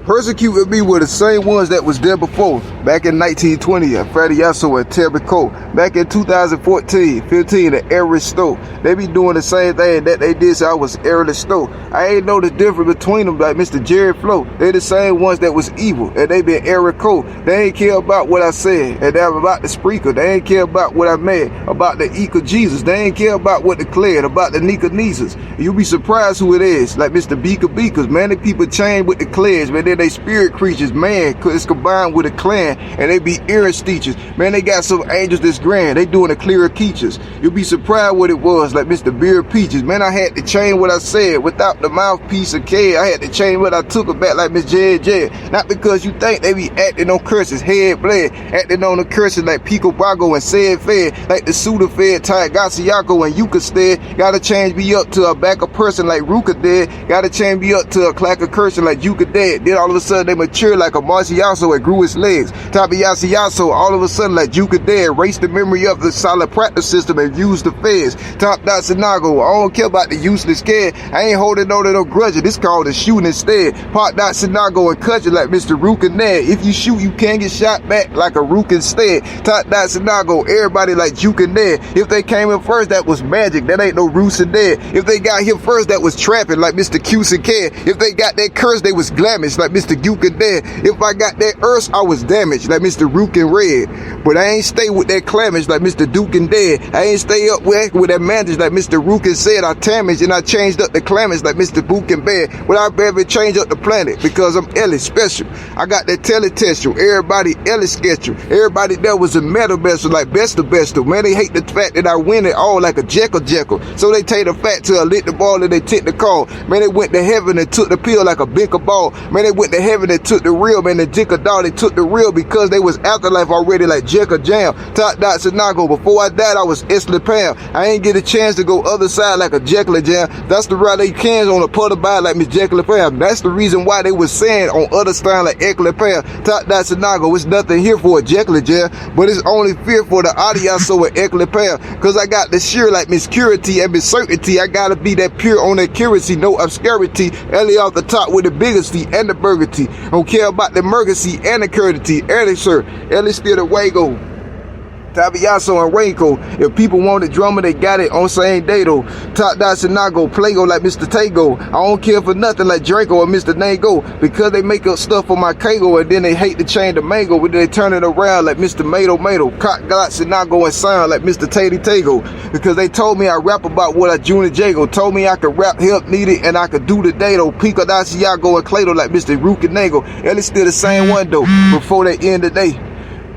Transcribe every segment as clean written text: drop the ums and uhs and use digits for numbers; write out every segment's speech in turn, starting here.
Persecuted me were the same ones that was there before. Back in 1920 at Freddie Yasso and Terry Cole. Back in 2014, 15 at Eric Stowe. They be doing the same thing that they did, so I was Eric Stowe. I ain't know the difference between them, like Mr. Jerry Flo. They the same ones that was evil, and they been Eric Cole. They ain't care about what I said, and they're about the Spreaker. They ain't care about what I made, about the Eka Jesus. They ain't care about what declared, about the Nika Nisas. You be surprised who it is, like Mr. Beaker Beakers. Man, the people chained with the clans, man. Then they spirit creatures, man, it's combined with a clan, and they be earring teachers. Man, they got some angels that's grand. They doing the clearer teachers. You'll be surprised what it was, like Mr. Beard Peaches. Man, I had to change what I said without the mouthpiece of K. I had to change what I took it back, like Miss J. Not because you think they be acting on curses, head bled, acting on the curses like Pico Bago and Said Fed, like the Sudafed, Ty Gassiaco and Yuka Stead. Gotta change me up to a backer person like Ruka did. Gotta change me up to a clacker cursing like Yuka did. Then all of a sudden they mature like a Marciaso and grew his legs. Tabiasiaso, all of a sudden like Yuka did, erased the memory of the solid practice system and used the feds. Top Dot Sinago, I don't care about the useless kid. I ain't holding on to no grudge. This called a shooting instead. Park Dot Sinago and cut you like Mr. Ruka Ned. If you shoot, you can get shot back like a Rook instead. Top Dot Sinago, everybody like Juke and Ned. If they came in first, that was magic. That ain't no roots in there. If they got here first, that was trapping like Mr. Cuse and Care. If they got that curse, they was glamish like Mr. Duke and Dead. If I got that earth, I was damaged like Mr. Rook and Red. But I ain't stay with that clamage like Mr. Duke and Dead. I ain't stay up with that manage like Mr. Rook and said. I damaged and I changed up the clamage like Mr. Book and Bed. Without ever change up the planet because I'm Ellie special. I got that teletextual. Everybody Ellie schedule. Everybody there was a metal vessel like best of best. Man, they hate the fact that I win it all like a Jekyll. So they take the fact till I lit the ball and they took the call. Man, they went to heaven and took the pill like a bicker ball. Man, they went to heaven and took the real. Man, the Jicka dog, they took the real because they was afterlife already like Jecka Jam. Top Dot Sinago. Before I died, I was Isley Pam. I ain't get a chance to go other side like a Jekyll Jam. That's the route they cans on the putter by like Miss Jekyll Pam. That's the reason why they was saying on other style like Eckler Pam. Top Dot Sinago. It's nothing here for a Jekyll Jam, but it's only fear for the audience so with Eckler Pam. Cause I got the sure like Miss Curity and Miss Certainty. I gotta be that pure on that accuracy, no obscurity. Ellie off the top with the biggest T and the burgundy. Don't care about the emergency and the courtesy. Ellie sir, Ellie still the Wago. Tabiaso and Raincoat. If people wanted drummer, they got it on same day though. Top Dot Sinago, Plago like Mr. Tago. I don't care for nothing like Draco or Mr. Nago because they make up stuff for my Kago and then they hate to change the mango, but they turn it around like Mr. Mato. Cock Dot Sinago and sound like Mr. Tatey Tago because they told me I rap about what I Junior Jago. Told me I could rap help needed and I could do the day though. Pico Daciago and Clado like Mr. Rukenago. Ellie still the same one though before they end the day.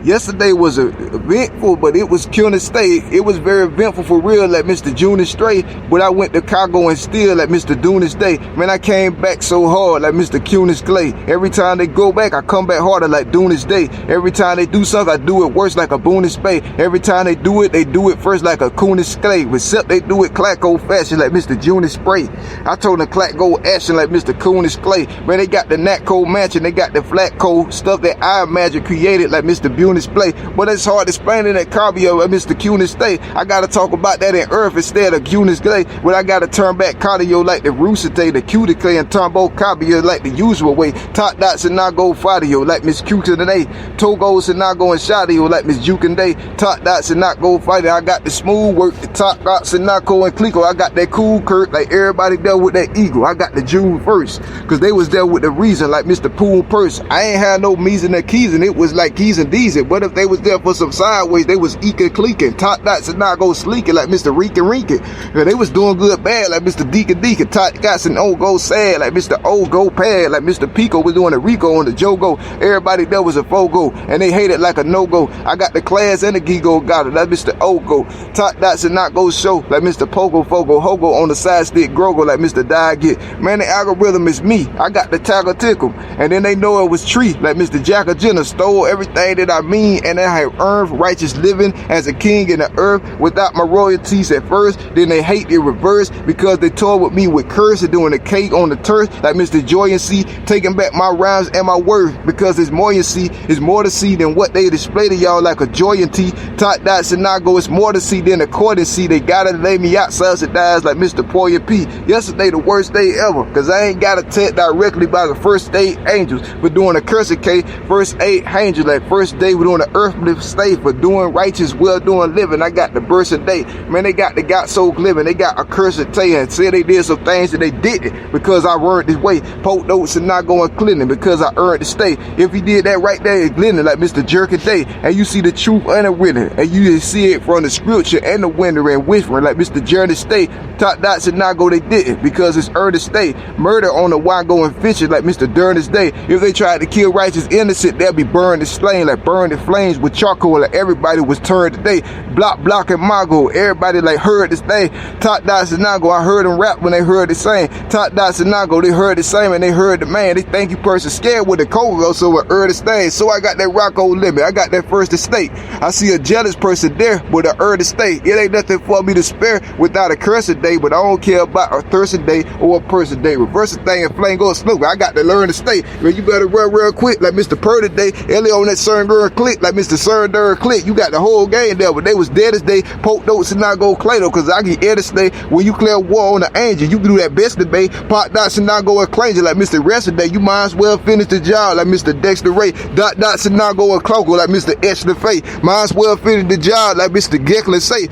Yesterday was eventful, but it was Cunin State. It was very eventful for real, like Mr. Junior Stray. But I went to Chicago and still like Mr. Dunis Day. Man, I came back so hard like Mr. Cunis Clay. Every time they go back, I come back harder like Dunis Day. Every time they do something, I do it worse like a Boonis Bay. Every time they do it first like a Kunis Clay. Except they do it clack old fashion like Mr. Junior Spray. I told them clack gold action like Mr. Kunis Clay. Man, they got the Nat Code Mansion. They got the flat code stuff that I imagine created like Mr. Bunis Display, but it's hard explaining that cardio at Mr. Cunis State. I gotta talk about that in Earth instead of Cunis Clay, but I gotta turn back cardio like the Rusite, the Cuticlay, and Tombo Cabio like the usual way. Top Dots and Nago Fadio like Miss Cutin and A. Togos and Nago and Shadio like Miss Juke and Day. Top Dots and Nago Fighting. I got the smooth work, the Top Dots and Naco and Clico. I got that cool Kurt like everybody there with that eagle. I got the June 1st, cause they was there with the reason like Mr. Pool Purse. I ain't had no me's and the keys, and it was like keys and D's. What if they was there for some sideways? They was eking cleeking. Top Dots and Nago sleeking like Mr. Reekin Rinkin. They was doing good bad like Mr. Deacon. Top Dots and Old Go sad like Mr. Old Go Pad like Mr. Pico was doing a Rico on the Jogo. Everybody there was a Fogo, and they hated like a no-go. I got the class and the Gigo got it. That's Mr. Ogo. Top Dots and Nago show like Mr. Pogo Fogo. Hogo on the side stick Grogo like Mr. Die Get. Man, the algorithm is me. I got the Tagger Tickle. And then they know it was Tree like Mr. Jacker Jenner stole everything that I made. mean, and I have earned righteous living as a king in the earth without my royalties at first. Then they hate in reverse because they toyed with me with curse and doing a cake on the turf like Mr. Joyancy, taking back my rhymes and my worth because it's moyency is more to see than what they display to y'all like a joyanty. Top dots and nago, it's more to see than accordancy. They gotta lay me out subsidized like Mr. Poyer P. Yesterday the worst day ever, cause I ain't got attacked directly by the first 8 angels for doing a cursed case. First 8 angels, like first day we doing the earthly state for doing righteous, well doing living. I got the birth day. Man, they got so living. They got a cursed day and said they did some things that they didn't because I earned this way. Poke notes and not going cleaning because I earned the stay. If he did that right there in Glennon like Mr. Jerky Day, and you see the truth unwritten, and you see it from the scripture and the winter and whispering like Mr. Journey Stay. Top dots and not go, they didn't because it's earned to stay. Murder on the wine going fishing like Mr. Durnest Day. If they tried to kill righteous innocent, they'll be burned and slain like burned in flames with charcoal like everybody was turned today. Block and Mago, everybody like heard this thing. Top dots and Nago, I heard them rap when they heard the same. Top dots and Nago, they heard the same and they heard the man. They think you person scared with the Congo, so it heard the thing. So I got that Rocco limit. I got that first estate. I see a jealous person there with a earth estate. It ain't nothing for me to spare without a cursed day, but I don't care about a thirsty day or a person day. Reverse the thing and flame go slow. I got to learn to stay. Man, you better run real quick like Mr. Purdy Day. Ellie on that Cern Girl click like Mr. Cern Girl click. You got the whole game there, but they was dead as day. Poke notes and not go Clado, cause I get air to stay. When you clear war on the angel, you can do that best debate. Pop dots and not go and claim like Mr. Rest of Day. You might as well finish the job like Mr. Dexter Ray. Dot dots and not go and cloak like Mr. Etchler Faye. Might as well finish the job like Mr. Geckler say.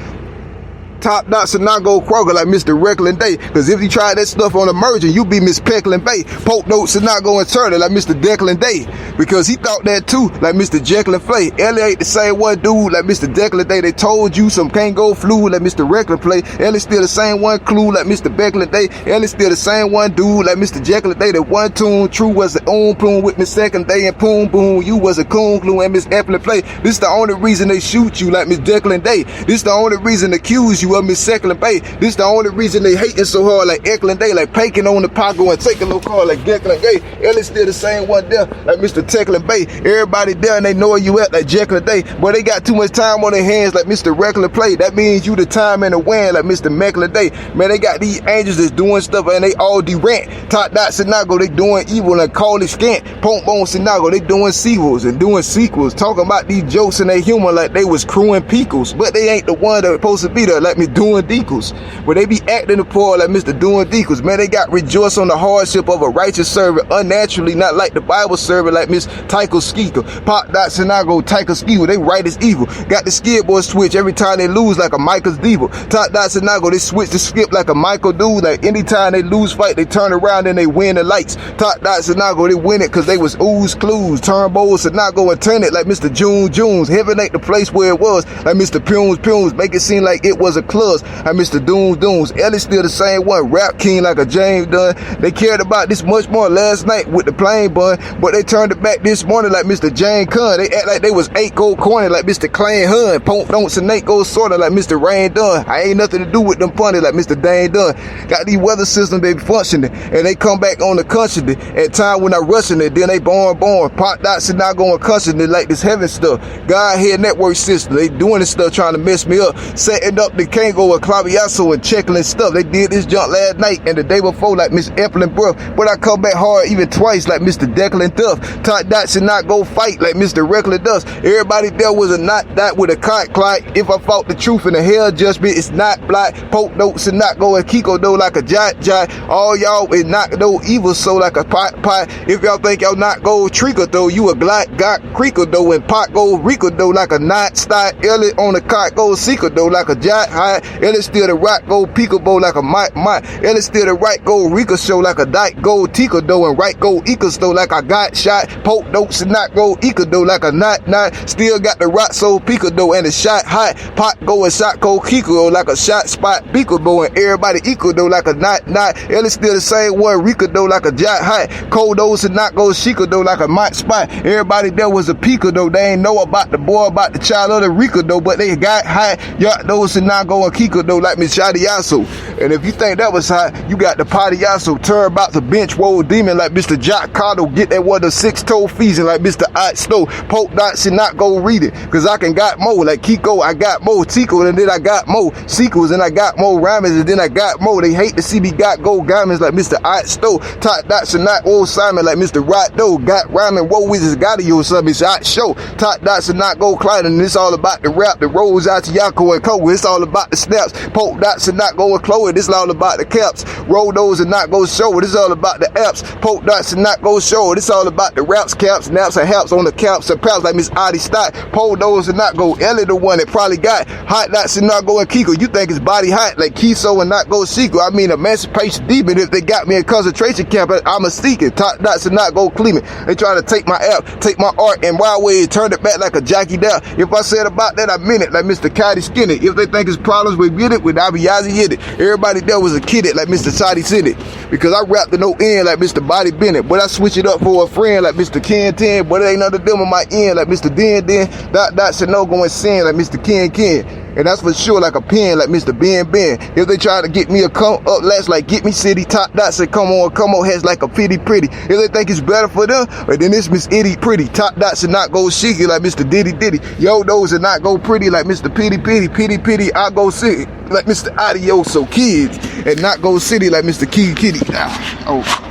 Top dots and not go Kroger like Mr. Recklin Day. Cause if you try that stuff on emerging, you be Miss Pecklin Bay. Poke notes and not go and turn it like Mr. Declan Day. Because he thought that too, like Mr. Jekyll and Flay. Ellie ain't the same one dude like Mr. Declan Day. They told you some can't go flu like Mr. Recklin Play. Ellie still the same one clue like Mr. Becklin Day. Ellie still the same one dude like Mr. Jekyll Day. The one tune true was the own plume with Miss Second Day and Poom Boom. You was a coon clue and Miss Epplin Play. This the only reason they shoot you like Miss Declan Day. This the only reason they accuse you of Miss Second Bay. This the only reason they hating so hard like Eklund Day, like Paking on the Paco and taking a little car like Declan Day. Ellie's still the same one there like Mr. Tecklin Bay. Everybody there and they know where you at like Jekyll Day. But they got too much time on their hands like Mr. Recklin Play. That means you the time and the win like Mr. Mecklin Day. Man, they got these angels that's doing stuff and they all derant. Top dots and Nago, they doing evil and call it scant. Pomp bones and Nago, they doing sequels and doing sequels. Talking about these jokes and they humor like they was crewing Pickles. But they ain't the one that supposed to be there like me doing Deacles. But they be acting the poor like Mr. Doing Deacles. Man, they got rejoice on the hardship of a righteous servant unnaturally, not like the Bible servant like Miss Tycho Skeeter. Pop dots and I go Tycho Skeeter. They right as evil. Got the skid boy switch every time they lose like a Michael's Devil. Top dots and I go, they switch the skip like a Michael dude. Like anytime they lose fight, they turn around and they win the lights. Top dots and I go, they win it cause they was ooze clues. Turnbows and I go and turn it like Mr. June Junes. Heaven ain't the place where it was like Mr. Punes. Make it seem like it was a club. Like Mr. Dooms. Ellie's still the same one. Rap king like a James Dunn. They cared about this much more last night with the plain bun, but they turned it back this morning like Mr. Jane Cunn. They act like they was 8 gold coin like Mr. Clan Hun. Pomp don'ts and 8 gold sorta like Mr. Rain Dunn. I ain't nothing to do with them funny like Mr. Dane Dunn. Got these weather systems, they be functioning, and they come back on the country at time when I rushing it. Then they born. Pop dots and not going custody like this heaven stuff. Godhead network system. They doing this stuff trying to mess me up. Setting up the Kango and Claviasso and checking stuff. They did this junk last night and the day before like Miss Epplin Bruff. But I come back hard even twice like Mr. Declan Duff. Top dots and not go fight like Mr. Recklin Dust. Everybody there was a not that with a cot clock. If I fought the truth in the hell judgment, it's not black. Poke notes and not go and Kiko though like a jot. All y'all is not no evil so like a pot. If y'all think y'all not go treacle though, you a glot got creaker though and pot go rico though like a knot style. Ellie on the cot go seeker though like a jot high. Ellie still the rock go peekaboo like a mic. Ellie still the right go Rika show like a dyke go Tika though and right go Ika though like I got shot. Poke notes and not go Ika though like a knot. Still got the rock so Pika though and the shot high. Pot go and shot go Kiko like a shot spot Peekaboo and everybody equal though like a knot. Ellie still the same one Rika though like a jot high. Cold those and not go Shika though like a mic spot. Everybody there was a Pika though. They ain't know about the boy, about the child of the Rika though, but they got high. Yacht those and not go go and Kiko though like Miss Shadiaso. And if you think that was hot, you got the Padiaso, turn about the bench roll demon like Mr. Jock Cotto, get that one the 6-toe feasting like Mr. Ott Stowe. Pope Dot should not go read it, cause I can got more. Like Kiko, I got more Tico, and then I got more sequels, and I got more rhymes, and then I got more. They hate to see me got gold diamonds like Mr. Ott Stowe. Top Dot should not old Simon like Mr. Rot Doe. Got rhyming, whoa, wizards got you something. Shot show. Top Dot should not go Clyde, and it's all about the rap that rolls out to Yako and Kogo. It's all about the snaps. Pope Dot should not go with Chloe. This is all about the caps. Roll those and not go show. This is all about the apps. Pope Dot should not go show. This all about the raps, caps, naps, and haps on the caps and paps like Miss Audie Stott. Pole those and not go Ellie, the one that probably got hot. Dot should not go in Kiko. You think it's body hot like Kiso and not go Sequel. I mean emancipation demon. If they got me in concentration camp, I'm a seeker. Top Dot should not go Cleveland. They try to take my app, take my art, and wild way turn it back like a Jackie down. If I said about that, I meant it like Mr. Cotty Skinny. If they think it's problems, we get it with Abiyazi hit it. Everybody there was a kid it like Mr. Toddy said it. Because I rap to no end like Mr. Body Bennett. But I switch it up for a friend like Mr. Ken 10. But it ain't none of them on my end like Mr. Den Den. Dot should know going sin like Mr. Ken Ken. And that's for sure like a pen like Mr. Ben Ben. If they try to get me a come up last like Get Me City, Top Dot said come on heads like a pity pretty. If they think it's better for them, but then it's Miss Itty Pretty. Top Dot should not go chicky like Mr. Diddy Diddy. Yo, those should not go pretty like Mr. Pitty Pitty. Pitty Pitty, I go city like Mr. Adioso Kids. And not go city like Mr. Kid Kitty. Oh.